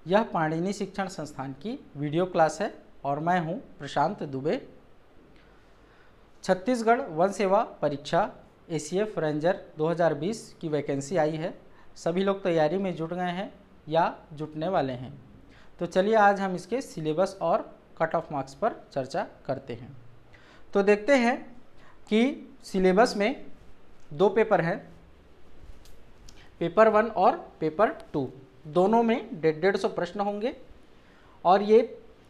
यह पाणिनि शिक्षण संस्थान की वीडियो क्लास है और मैं हूं प्रशांत दुबे। छत्तीसगढ़ वन सेवा परीक्षा ACF रेंजर 2020 की वैकेंसी आई है। सभी लोग तैयारी में जुट गए हैं या जुटने वाले हैं। तो चलिए आज हम इसके सिलेबस और कट ऑफ मार्क्स पर चर्चा करते हैं। तो देखते हैं कि सिलेबस में दो पेपर हैं, पेपर 1 और पेपर 2। दोनों में 150 प्रश्न होंगे और ये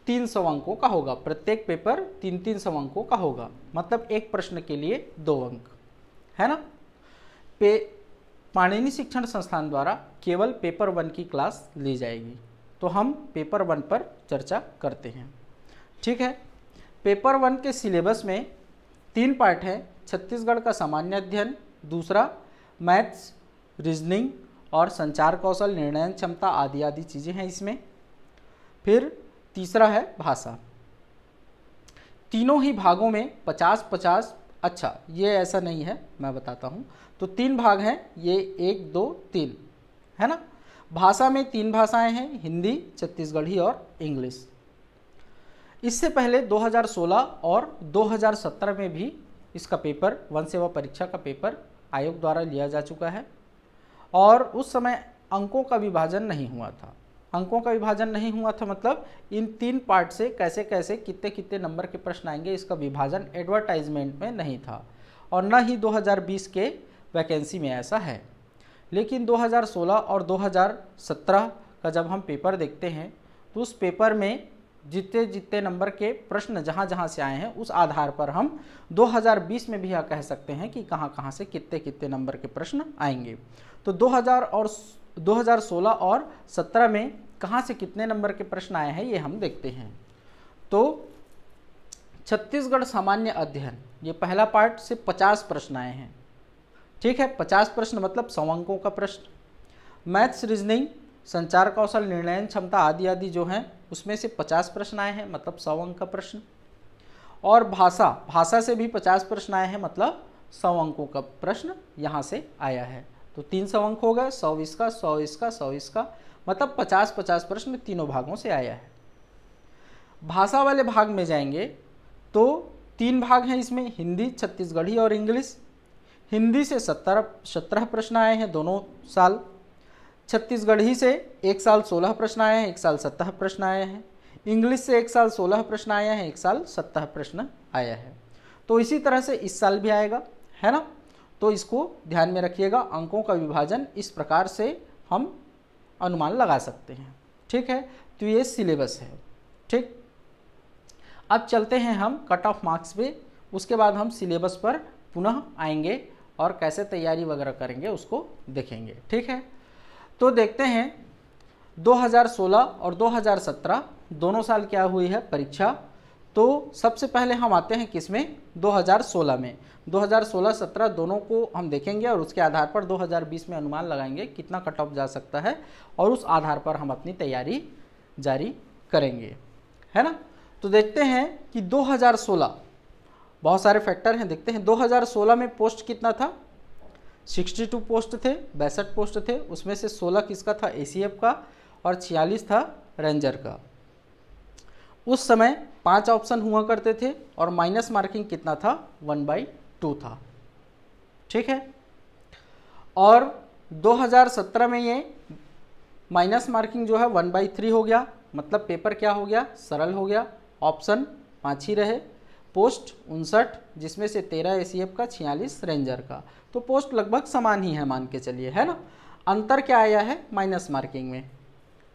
300 अंकों का होगा। प्रत्येक पेपर 300 अंकों का होगा, मतलब एक प्रश्न के लिए 2 अंक, है ना। पाणिनि शिक्षण संस्थान द्वारा केवल पेपर 1 की क्लास ली जाएगी। तो हम पेपर 1 पर चर्चा करते हैं, ठीक है। पेपर 1 के सिलेबस में 3 पार्ट हैं। छत्तीसगढ़ का सामान्य अध्ययन, दूसरा मैथ्स, रीजनिंग और संचार कौशल, निर्णय क्षमता आदि आदि चीज़ें हैं इसमें। फिर तीसरा है भाषा। तीनों ही भागों में 50-50, अच्छा ये ऐसा नहीं है, मैं बताता हूँ। तो 3 भाग हैं, ये 1, 2, 3, है ना। भाषा में 3 भाषाएं हैं, हिंदी, छत्तीसगढ़ी और इंग्लिश। इससे पहले 2016 और 2017 में भी इसका पेपर वन सेवा परीक्षा का पेपर आयोग द्वारा लिया जा चुका है और उस समय अंकों का विभाजन नहीं हुआ था। अंकों का विभाजन नहीं हुआ था मतलब इन 3 पार्ट से कैसे कैसे कितने कितने नंबर के प्रश्न आएंगे, इसका विभाजन एडवर्टाइजमेंट में नहीं था और न ही 2020 के वैकेंसी में ऐसा है। लेकिन 2016 और 2017 का जब हम पेपर देखते हैं तो उस पेपर में जितने जितने नंबर के प्रश्न जहाँ जहाँ से आए हैं उस आधार पर हम 2020 में भी यह कह सकते हैं कि कहाँ कहाँ से कितने कितने नंबर के प्रश्न आएंगे। तो 2016 और 17 में कहाँ से कितने नंबर के प्रश्न आए हैं ये हम देखते हैं। तो छत्तीसगढ़ सामान्य अध्ययन, ये पहला पार्ट से 50 प्रश्न आए हैं, ठीक है। 50 प्रश्न मतलब 100 अंकों का प्रश्न। मैथ्स, रीजनिंग, संचार कौशल, निर्णय क्षमता आदि आदि जो हैं उसमें से 50 प्रश्न आए हैं, मतलब 100 अंक का प्रश्न। और भाषा से भी 50 प्रश्न आए हैं, मतलब 100 अंकों का प्रश्न यहाँ से आया है। तो 300 अंक हो गए, 100 इसका, 100 इसका, 100 इसका, मतलब 50-50 प्रश्न तीनों भागों से आया है। भाषा वाले भाग में जाएंगे तो 3 भाग हैं इसमें, हिंदी, छत्तीसगढ़ी और इंग्लिश। हिंदी से 17 प्रश्न आए हैं दोनों साल। छत्तीसगढ़ी से एक साल 16 प्रश्न आए हैं, एक साल 17 प्रश्न आए हैं। इंग्लिश से एक साल 16 प्रश्न आए हैं, एक साल 17 प्रश्न आया है। तो इसी तरह से इस साल भी आएगा, है ना। तो इसको ध्यान में रखिएगा। अंकों का विभाजन इस प्रकार से हम अनुमान लगा सकते हैं, ठीक है। तो ये सिलेबस है, ठीक। अब चलते हैं हम कट ऑफ मार्क्स पे, उसके बाद हम सिलेबस पर पुनः आएंगे और कैसे तैयारी वगैरह करेंगे उसको देखेंगे, ठीक है। तो देखते हैं 2016 और 2017 दोनों साल क्या हुई है परीक्षा। तो सबसे पहले हम आते हैं किसमें, 2016 में। 2016-17 दोनों को हम देखेंगे और उसके आधार पर 2020 में अनुमान लगाएंगे कितना कट ऑफ जा सकता है और उस आधार पर हम अपनी तैयारी जारी करेंगे, है ना। तो देखते हैं कि 2016 बहुत सारे फैक्टर हैं, देखते हैं 2016 में पोस्ट कितना था। 62 पोस्ट थे, 62 पोस्ट थे। उसमें से 16 किसका था, ACF का, और 46 था रेंजर का। उस समय 5 ऑप्शन हुआ करते थे और माइनस मार्किंग कितना था, 1/2 था, ठीक है। और 2017 में ये माइनस मार्किंग जो है 1/3 हो गया, मतलब पेपर क्या हो गया, सरल हो गया। ऑप्शन 5 ही रहे। पोस्ट 59, जिसमें से 13 ACF का, 46 रेंजर का। तो पोस्ट लगभग समान ही है मान के चलिए, है ना। अंतर क्या आया है माइनस मार्किंग में,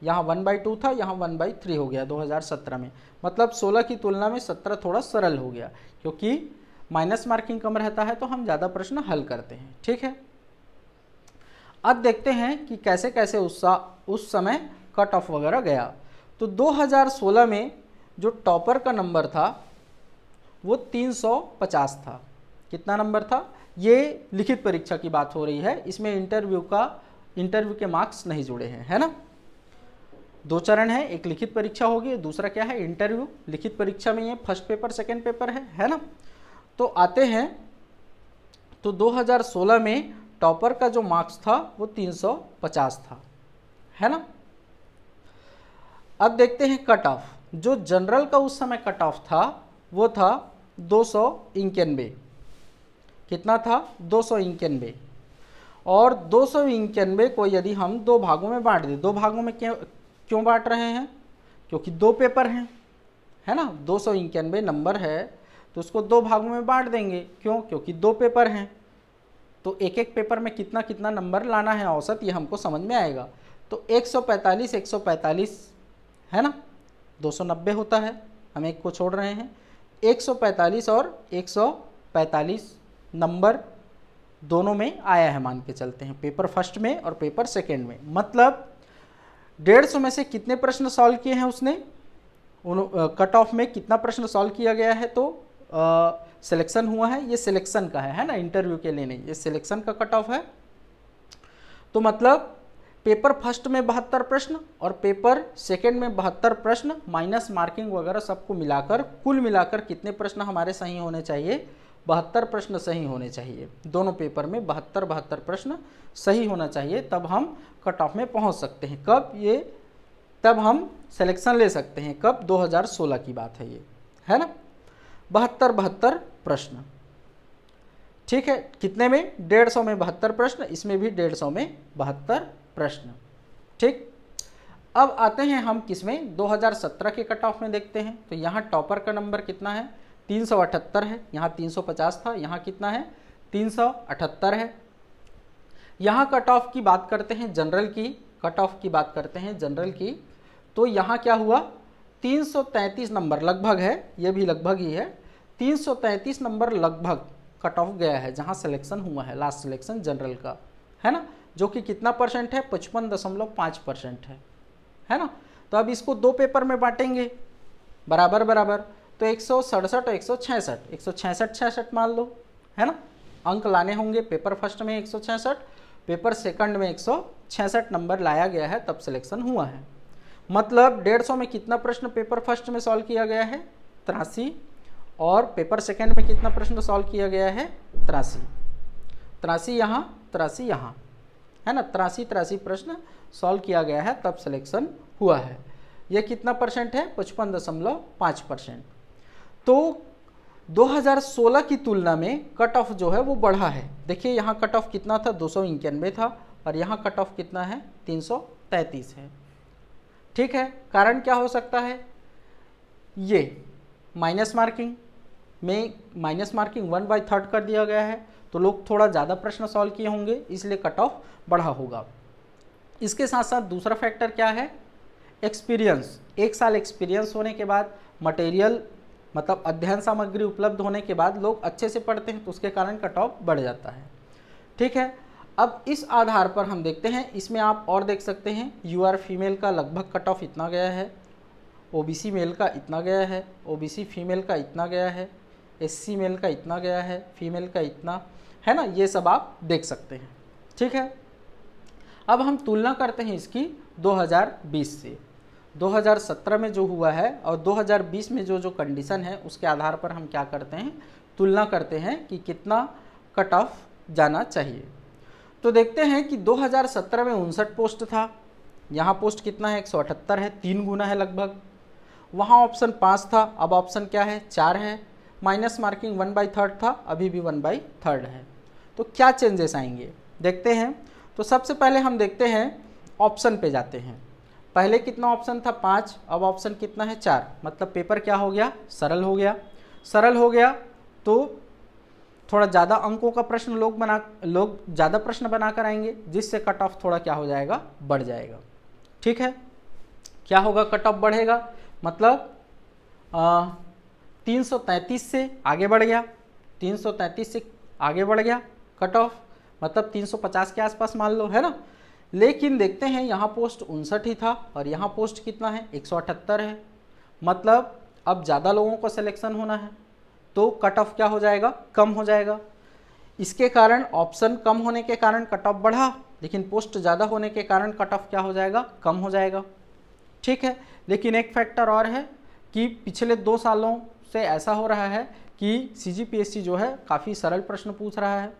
यहाँ 1/2 था, यहाँ 1/3 हो गया 2017 में। मतलब 16 की तुलना में 17 थोड़ा सरल हो गया, क्योंकि माइनस मार्किंग कम रहता है तो हम ज़्यादा प्रश्न हल करते हैं, ठीक है। अब देखते हैं कि कैसे कैसे उस समय कट ऑफ वगैरह गया। तो 2016 में जो टॉपर का नंबर था वो 350 था। कितना नंबर था, ये लिखित परीक्षा की बात हो रही है, इसमें इंटरव्यू के मार्क्स नहीं जुड़े हैं, है ना। 2 चरण है, एक लिखित परीक्षा होगी, दूसरा क्या है, इंटरव्यू। लिखित परीक्षा में ये फर्स्ट पेपर सेकंड पेपर है ना। तो आते हैं, तो 2016 में टॉपर का जो मार्क्स था वो 350 था, है ना। अब देखते हैं कट ऑफ। जो जनरल का उस समय कट ऑफ था वो था 291। कितना था? 291। और 291 को यदि हम दो भागों में बांट दें, दो भागों में क्यों बांट रहे हैं? क्योंकि दो पेपर हैं, है ना। 291 नंबर है तो उसको दो भागों में बांट देंगे। क्यों? क्योंकि दो पेपर हैं, तो एक एक पेपर में कितना कितना नंबर लाना है औसत, ये हमको समझ में आएगा। तो 145 145 है ना, 290 होता है, हम एक को छोड़ रहे हैं। 145 और 145 नंबर दोनों में आया है, मान के चलते हैं, पेपर फर्स्ट में और पेपर सेकेंड में। मतलब 150 में से कितने प्रश्न सॉल्व किए हैं उसने, कट ऑफ में कितना प्रश्न सॉल्व किया गया है, तो सिलेक्शन हुआ है। ये सिलेक्शन का है ना, इंटरव्यू के लिए नहीं, ये सिलेक्शन का कट ऑफ है। तो मतलब पेपर फर्स्ट में 72 प्रश्न और पेपर सेकेंड में 72 प्रश्न माइनस मार्किंग वगैरह सबको मिलाकर कुल मिलाकर कितने प्रश्न हमारे सही होने चाहिए? 72 प्रश्न सही होने चाहिए। दोनों पेपर में 72 प्रश्न सही होना चाहिए, तब हम कट ऑफ में पहुंच सकते हैं। कब? ये तब हम सिलेक्शन ले सकते हैं। कब? 2016 की बात है ये, है ना। 72 प्रश्न, ठीक है। कितने में? 150 में 72 प्रश्न, इसमें भी 150 में 72 प्रश्न, ठीक। अब आते हैं हम किसमें? 2017 के कट ऑफ में देखते हैं। तो यहाँ टॉपर का नंबर कितना है? 378 है। यहाँ 350 था, यहाँ कितना है? 378 है। यहाँ कट ऑफ की बात करते हैं जनरल की, कट ऑफ की बात करते हैं जनरल की। तो यहाँ क्या हुआ? 333 नंबर लगभग है, ये भी लगभग ही है, 333 नंबर लगभग कट ऑफ गया है जहाँ सिलेक्शन हुआ है, लास्ट सिलेक्शन जनरल का, है ना। जो कि कितना परसेंट है? 55.5% है ना। तो अब इसको दो पेपर में बांटेंगे बराबर बराबर, तो 167 और 166, 166 मान लो, है ना। अंक लाने होंगे, पेपर फर्स्ट में 166, पेपर सेकंड में 166 नंबर लाया गया है, तब सिलेक्शन हुआ है। मतलब 150 में कितना प्रश्न पेपर फर्स्ट में सॉल्व किया गया है? 83। और पेपर सेकंड में कितना प्रश्न सॉल्व किया गया है? 83। 83 यहाँ, 83 यहाँ, है ना। 83 प्रश्न सॉल्व किया गया है, तब सिलेक्शन हुआ है। यह कितना परसेंट है? 55.5%। तो 2016 की तुलना में कट ऑफ जो है वो बढ़ा है। देखिए यहाँ कट ऑफ कितना था? 291 था, और यहाँ कट ऑफ कितना है? 333 है, ठीक है। कारण क्या हो सकता है? ये माइनस मार्किंग में माइनस मार्किंग 1/3 कर दिया गया है, तो लोग थोड़ा ज़्यादा प्रश्न सॉल्व किए होंगे, इसलिए कट ऑफ बढ़ा होगा। इसके साथ साथ दूसरा फैक्टर क्या है? एक्सपीरियंस। 1 साल एक्सपीरियंस होने के बाद, मटेरियल मतलब अध्ययन सामग्री उपलब्ध होने के बाद लोग अच्छे से पढ़ते हैं, तो उसके कारण कट ऑफ बढ़ जाता है, ठीक है। अब इस आधार पर हम देखते हैं, इसमें आप और देख सकते हैं, यूआर फीमेल का लगभग कट ऑफ इतना गया है, ओबीसी मेल का इतना गया है, ओबीसी फीमेल का इतना गया है, एससी मेल का इतना गया है, फीमेल का इतना, है ना। ये सब आप देख सकते हैं, ठीक है। अब हम तुलना करते हैं इसकी 2020 से। 2017 में जो हुआ है और 2020 में जो कंडीशन है, उसके आधार पर हम क्या करते हैं? तुलना करते हैं कि कितना कट ऑफ जाना चाहिए। तो देखते हैं कि 2017 में 59 पोस्ट था, यहाँ पोस्ट कितना है? 178 है, 3 गुना है लगभग। वहाँ ऑप्शन 5 था, अब ऑप्शन क्या है? 4 है। माइनस मार्किंग 1/3 था, अभी भी 1/3 है। तो क्या चेंजेस आएंगे देखते हैं। तो सबसे पहले हम देखते हैं, ऑप्शन पे जाते हैं। पहले कितना ऑप्शन था? 5, अब ऑप्शन कितना है? 4। मतलब पेपर क्या हो गया? सरल हो गया। सरल हो गया तो थोड़ा ज़्यादा अंकों का प्रश्न लोग ज़्यादा प्रश्न बनाकर आएंगे, जिससे कट ऑफ थोड़ा क्या हो जाएगा? बढ़ जाएगा, ठीक है। क्या होगा? कट ऑफ बढ़ेगा, मतलब 333 से आगे बढ़ गया, 333 से आगे बढ़ गया कट ऑफ, मतलब 350 के आसपास मान लो, है ना। लेकिन देखते हैं यहाँ पोस्ट 59 ही था और यहाँ पोस्ट कितना है? 178 है। मतलब अब ज़्यादा लोगों को सिलेक्शन होना है, तो कट ऑफ क्या हो जाएगा? कम हो जाएगा। इसके कारण ऑप्शन कम होने के कारण कट ऑफ बढ़ा, लेकिन पोस्ट ज़्यादा होने के कारण कट ऑफ क्या हो जाएगा? कम हो जाएगा, ठीक है। लेकिन एक फैक्टर और है कि पिछले 2 सालों से ऐसा हो रहा है कि सीजीपीएससी जो है काफ़ी सरल प्रश्न पूछ रहा है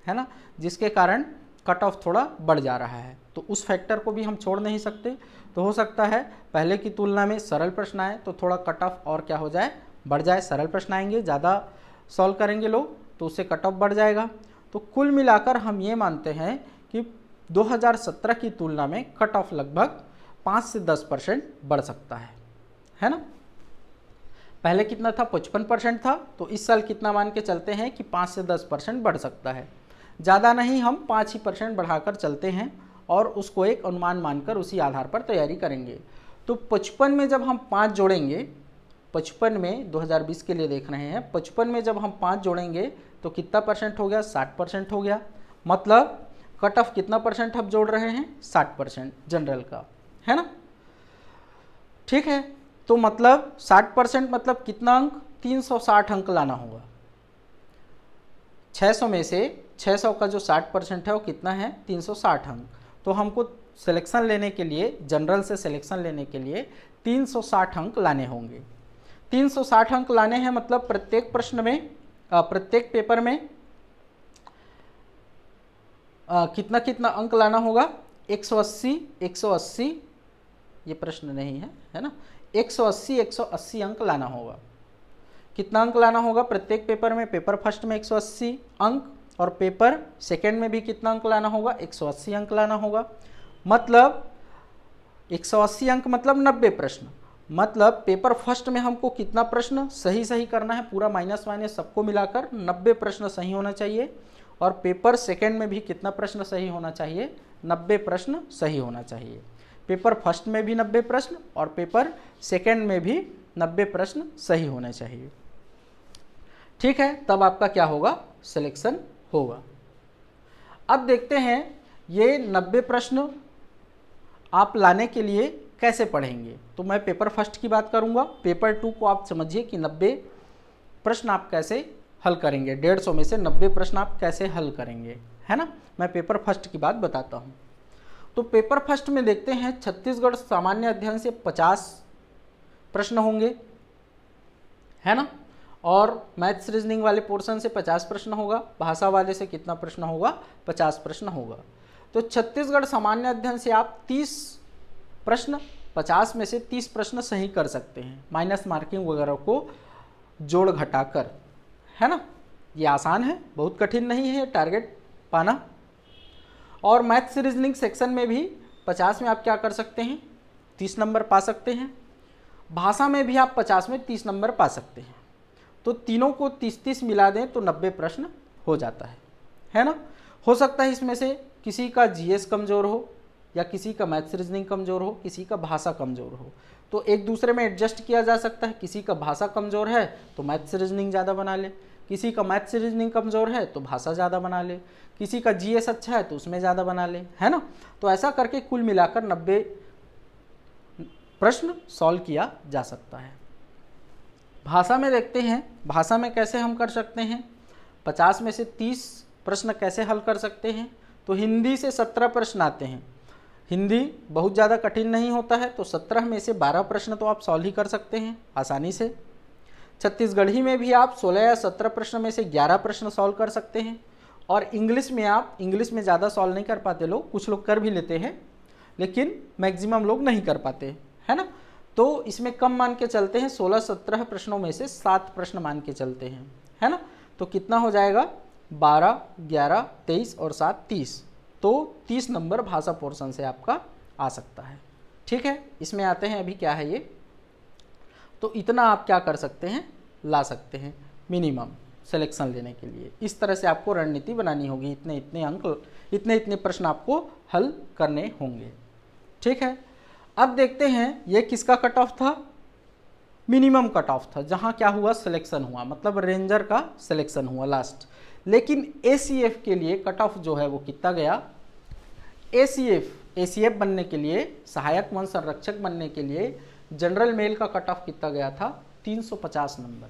ना, जिसके कारण कट ऑफ थोड़ा बढ़ जा रहा है। तो उस फैक्टर को भी हम छोड़ नहीं सकते। तो हो सकता है पहले की तुलना में सरल प्रश्न आए तो थोड़ा कट ऑफ और क्या हो जाए, बढ़ जाए। सरल प्रश्न आएंगे, ज़्यादा सॉल्व करेंगे लोग तो उससे कट ऑफ बढ़ जाएगा। तो कुल मिलाकर हम ये मानते हैं कि 2017 की तुलना में कट ऑफ लगभग 5 से 10% बढ़ सकता है ना। पहले कितना था, 55% था, तो इस साल कितना मान के चलते हैं कि 5 से 10% बढ़ सकता है। ज़्यादा नहीं, हम 5% बढ़ाकर चलते हैं और उसको एक अनुमान मानकर उसी आधार पर तैयारी करेंगे। तो 55 में जब हम 5 जोड़ेंगे, 55 में 2020 के लिए देख रहे हैं, 55 में जब हम 5 जोड़ेंगे तो कितना परसेंट हो गया, 60% हो गया। मतलब कट ऑफ कितना परसेंट हम जोड़ रहे हैं, 60% जनरल का, है ना। ठीक है, तो मतलब 60% मतलब कितना अंक, 360 अंक लाना होगा। 600 में से 600 का जो 60% है वो कितना है, 360 अंक। तो हमको सिलेक्शन लेने के लिए, जनरल से सिलेक्शन लेने के लिए 360 अंक लाने होंगे। 360 अंक लाने हैं, मतलब प्रत्येक प्रश्न में, प्रत्येक पेपर में कितना कितना अंक लाना होगा, 180 ये प्रश्न नहीं है ना, 180 अंक लाना होगा। कितना अंक लाना होगा प्रत्येक पेपर में, पेपर फर्स्ट में 180 अंक और पेपर सेकेंड में भी कितना अंक लाना होगा, 180 अंक लाना होगा। मतलब 180 अंक मतलब 90 प्रश्न। मतलब पेपर फर्स्ट में हमको कितना प्रश्न सही करना है, पूरा माइनस माइनस सबको मिलाकर 90 प्रश्न सही होना चाहिए। और पेपर सेकेंड में भी कितना प्रश्न सही होना चाहिए, 90 प्रश्न सही होना चाहिए। पेपर फर्स्ट में भी 90 प्रश्न और पेपर सेकेंड में भी 90 प्रश्न सही होने चाहिए। ठीक है, तब आपका क्या होगा, सिलेक्शन होगा। अब देखते हैं ये 90 प्रश्न आप लाने के लिए कैसे पढ़ेंगे। तो मैं पेपर फर्स्ट की बात करूंगा, पेपर 2 को आप समझिए कि 90 प्रश्न आप कैसे हल करेंगे, 150 में से 90 प्रश्न आप कैसे हल करेंगे, है ना। मैं पेपर फर्स्ट की बात बताता हूँ। तो पेपर फर्स्ट में देखते हैं छत्तीसगढ़ सामान्य अध्ययन से 50 प्रश्न होंगे, है ना। और मैथ्स रीजनिंग वाले पोर्शन से 50 प्रश्न होगा, भाषा वाले से कितना प्रश्न होगा, 50 प्रश्न होगा। तो छत्तीसगढ़ सामान्य अध्ययन से आप 30 प्रश्न, 50 में से 30 प्रश्न सही कर सकते हैं, माइनस मार्किंग वगैरह को जोड़ घटाकर, है ना। ये आसान है, बहुत कठिन नहीं है टारगेट पाना। और मैथ्स रीजनिंग सेक्शन में भी 50 में आप क्या कर सकते हैं, 30 नंबर पा सकते हैं। भाषा में भी आप 50 में 30 नंबर पा सकते हैं। तो तीनों को 30-30 मिला दें तो 90 प्रश्न हो जाता है ना। हो सकता है इसमें से किसी का जीएस कमज़ोर हो या किसी का मैथ्स रीजनिंग कमज़ोर हो, किसी का भाषा कमज़ोर हो, तो एक दूसरे में एडजस्ट किया जा सकता है। किसी का भाषा कमज़ोर है तो मैथ्स रीजनिंग ज़्यादा बना ले, किसी का मैथ्स रीजनिंग कमज़ोर है तो भाषा ज़्यादा बना ले, किसी का जीएस अच्छा है तो उसमें ज़्यादा बना ले, है ना। तो ऐसा करके कुल मिलाकर 90 प्रश्न सॉल्व किया जा सकता है। भाषा में देखते हैं, भाषा में कैसे हम कर सकते हैं, 50 में से 30 प्रश्न कैसे हल कर सकते हैं। तो हिंदी से 17 प्रश्न आते हैं, हिंदी बहुत ज़्यादा कठिन नहीं होता है, तो 17 में से 12 प्रश्न तो आप सॉल्व ही कर सकते हैं आसानी से। छत्तीसगढ़ी में भी आप 16 या 17 प्रश्न में से 11 प्रश्न सॉल्व कर सकते हैं। और इंग्लिश में आप, इंग्लिश में ज़्यादा सॉल्व नहीं कर पाते लोग, कुछ लोग कर भी लेते हैं लेकिन मैक्सिमम लोग नहीं कर पाते, है ना। तो इसमें कम मान के चलते हैं, 16-17 प्रश्नों में से 7 प्रश्न मान के चलते हैं, है ना। तो कितना हो जाएगा, 12, 11, 23 और 7 30। तो 30 नंबर भाषा पोर्शन से आपका आ सकता है। ठीक है, इसमें आते हैं अभी क्या है ये, तो इतना आप क्या कर सकते हैं, ला सकते हैं मिनिमम सिलेक्शन लेने के लिए। इस तरह से आपको रणनीति बनानी होगी, इतने इतने अंक, इतने इतने प्रश्न आपको हल करने होंगे। ठीक है, अब देखते हैं ये किसका कट ऑफ था, मिनिमम कट ऑफ था, जहाँ क्या हुआ, सिलेक्शन हुआ, मतलब रेंजर का सिलेक्शन हुआ लास्ट। लेकिन एसीएफ के लिए कट ऑफ जो है वो कितना गया, एसीएफ बनने के लिए, सहायक वन संरक्षक बनने के लिए जनरल मेल का कट ऑफ कितना गया था, 350 नंबर।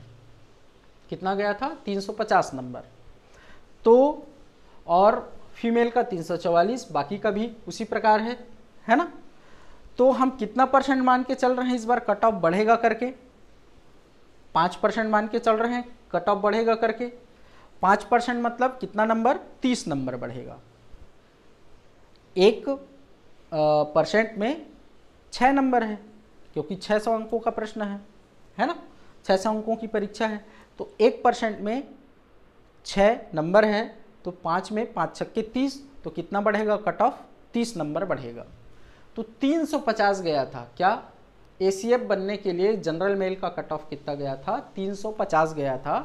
कितना गया था, 350 नंबर। तो और फीमेल का 344, बाकी का भी उसी प्रकार है ना। तो हम कितना परसेंट मान के चल रहे हैं, इस बार कट ऑफ बढ़ेगा करके, 5% मान के चल रहे हैं कट ऑफ बढ़ेगा करके। 5% मतलब कितना नंबर, 30 नंबर बढ़ेगा। 1% में 6 नंबर है, क्योंकि 600 अंकों का प्रश्न है ना, 600 अंकों की परीक्षा है, तो 1% में 6 नंबर है, तो 5 में 5 छक्के 30, तो कितना बढ़ेगा कट ऑफ, 30 नंबर बढ़ेगा। तो 350 गया था, क्या ACF बनने के लिए जनरल मेल का कट ऑफ कितना गया था, 350 गया था।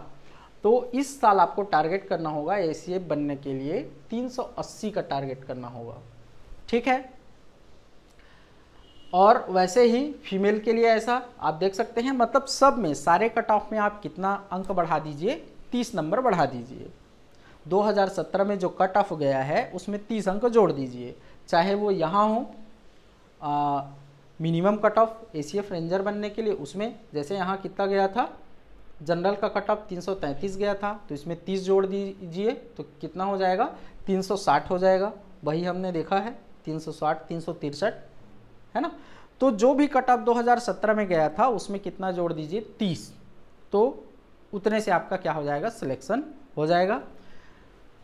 तो इस साल आपको टारगेट करना होगा ACF बनने के लिए 380 का टारगेट करना होगा, ठीक है। और वैसे ही फीमेल के लिए ऐसा आप देख सकते हैं, मतलब सब में सारे कट ऑफ में आप कितना अंक बढ़ा दीजिए, 30 नंबर बढ़ा दीजिए। 2017 में जो कट ऑफ गया है उसमें 30 अंक जोड़ दीजिए, चाहे वो यहाँ हो minimum cut off ACF ranger बनने के लिए, उसमें जैसे यहाँ कितना गया था, जनरल का कट ऑफ 333 गया था, तो इसमें 30 जोड़ दीजिए तो कितना हो जाएगा, 360 हो जाएगा। वही हमने देखा है 360, 363, है ना। तो जो भी कट ऑफ 2017 में गया था उसमें कितना जोड़ दीजिए, 30, तो उतने से आपका क्या हो जाएगा, सिलेक्शन हो जाएगा,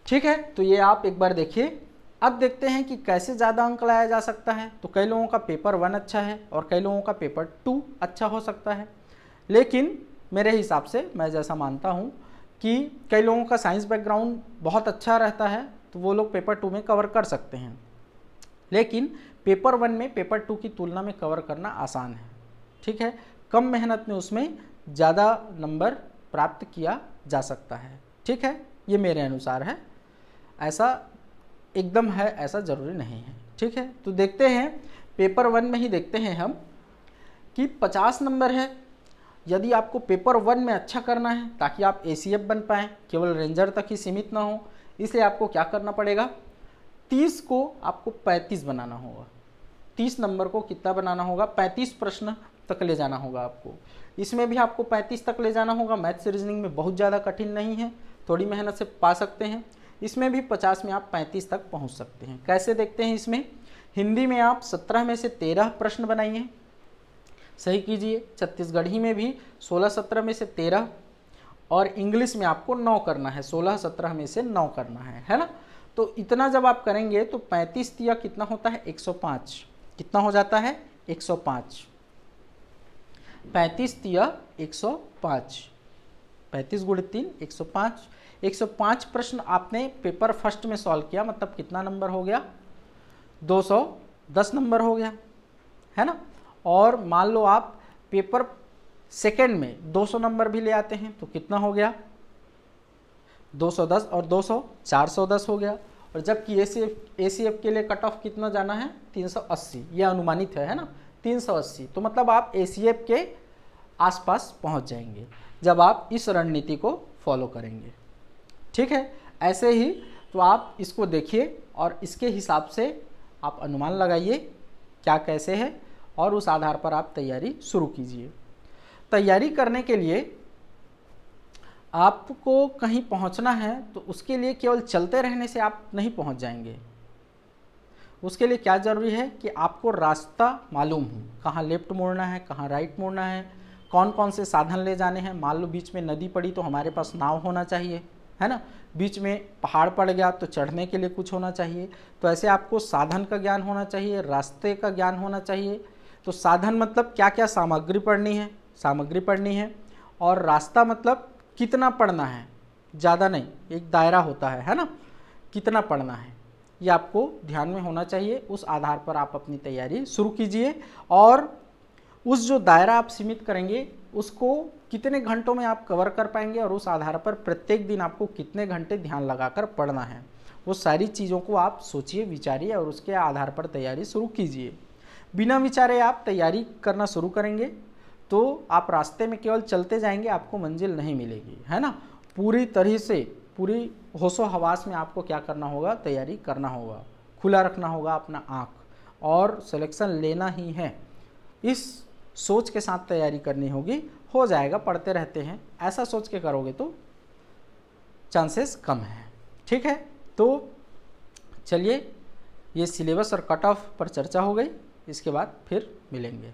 ठीक है। तो ये आप एक बार देखिए। अब देखते हैं कि कैसे ज़्यादा अंक लाया जा सकता है। तो कई लोगों का पेपर 1 अच्छा है और कई लोगों का पेपर 2 अच्छा हो सकता है, लेकिन मेरे हिसाब से मैं जैसा मानता हूँ कि कई लोगों का साइंस बैकग्राउंड बहुत अच्छा रहता है, तो वो लोग पेपर 2 में कवर कर सकते हैं, लेकिन पेपर 1 में पेपर 2 की तुलना में कवर करना आसान है, ठीक है। कम मेहनत में उसमें ज़्यादा नंबर प्राप्त किया जा सकता है, ठीक है। ये मेरे अनुसार है, ऐसा एकदम है ऐसा ज़रूरी नहीं है, ठीक है। तो देखते हैं पेपर 1 में ही देखते हैं हम कि 50 नंबर है। यदि आपको पेपर 1 में अच्छा करना है ताकि आप ACF बन पाएँ, केवल रेंजर तक ही सीमित ना हो, इसलिए आपको क्या करना पड़ेगा, 30 को आपको 35 बनाना होगा। 30 नंबर को कितना बनाना होगा, 35 प्रश्न तक ले जाना होगा आपको। इसमें भी आपको 35 तक ले जाना होगा। मैथ्स रीजनिंग में बहुत ज़्यादा कठिन नहीं है, थोड़ी मेहनत से पा सकते हैं। इसमें भी 50 में आप 35 तक पहुंच सकते हैं। कैसे देखते हैं इसमें, हिंदी में आप 17 में से 13 प्रश्न बनाइए, सही कीजिए। छत्तीसगढ़ी में भी 16-17 में से 13, और इंग्लिश में आपको 9 करना है, 16-17 में से 9 करना है ना। तो इतना जब आप करेंगे तो 35 तिया कितना होता है, 105, कितना हो जाता है, 105, 35 तिया 105, 35 गुणे 3 105, 105 प्रश्न आपने पेपर फर्स्ट में सॉल्व किया, मतलब कितना नंबर हो गया, 210 नंबर हो गया, है ना। और मान लो आप पेपर सेकंड में 200 नंबर भी ले आते हैं तो कितना हो गया, 210 और 200 410 हो गया। और जबकि ACF के लिए कट ऑफ कितना जाना है, 380, ये अनुमानित है ना, 380। तो मतलब आप ACF के आसपास पहुंच जाएंगे जब आप इस रणनीति को फॉलो करेंगे, ठीक है। ऐसे ही तो आप इसको देखिए और इसके हिसाब से आप अनुमान लगाइए क्या कैसे है, और उस आधार पर आप तैयारी शुरू कीजिए। तैयारी करने के लिए आपको कहीं पहुंचना है तो उसके लिए केवल चलते रहने से आप नहीं पहुंच जाएंगे। उसके लिए क्या ज़रूरी है कि आपको रास्ता मालूम हो, कहाँ लेफ्ट मोड़ना है, कहाँ राइट मोड़ना है, कौन कौन से साधन ले जाने हैं। मान लो बीच में नदी पड़ी तो हमारे पास नाव होना चाहिए, है ना। बीच में पहाड़ पड़ गया तो चढ़ने के लिए कुछ होना चाहिए। तो ऐसे आपको साधन का ज्ञान होना चाहिए, रास्ते का ज्ञान होना चाहिए। तो साधन मतलब क्या क्या सामग्री पढ़नी है, और रास्ता मतलब कितना पढ़ना है, ज़्यादा नहीं, एक दायरा होता है ना, कितना पढ़ना है, ये आपको ध्यान में होना चाहिए। उस आधार पर आप अपनी तैयारी शुरू कीजिए, और उस जो दायरा आप सीमित करेंगे उसको कितने घंटों में आप कवर कर पाएंगे, और उस आधार पर प्रत्येक दिन आपको कितने घंटे ध्यान लगाकर पढ़ना है, वो सारी चीज़ों को आप सोचिए, विचारिए, और उसके आधार पर तैयारी शुरू कीजिए। बिना विचारे आप तैयारी करना शुरू करेंगे तो आप रास्ते में केवल चलते जाएंगे, आपको मंजिल नहीं मिलेगी, है ना। पूरी तरह से पूरी होशो हवास में आपको क्या करना होगा, तैयारी करना होगा, खुला रखना होगा अपना आँख, और सिलेक्शन लेना ही है। इस सोच के साथ तैयारी करनी होगी, हो जाएगा, पढ़ते रहते हैं, ऐसा सोच के करोगे तो चांसेस कम है, ठीक है। तो चलिए, ये सिलेबस और कट ऑफ पर चर्चा हो गई, इसके बाद फिर मिलेंगे।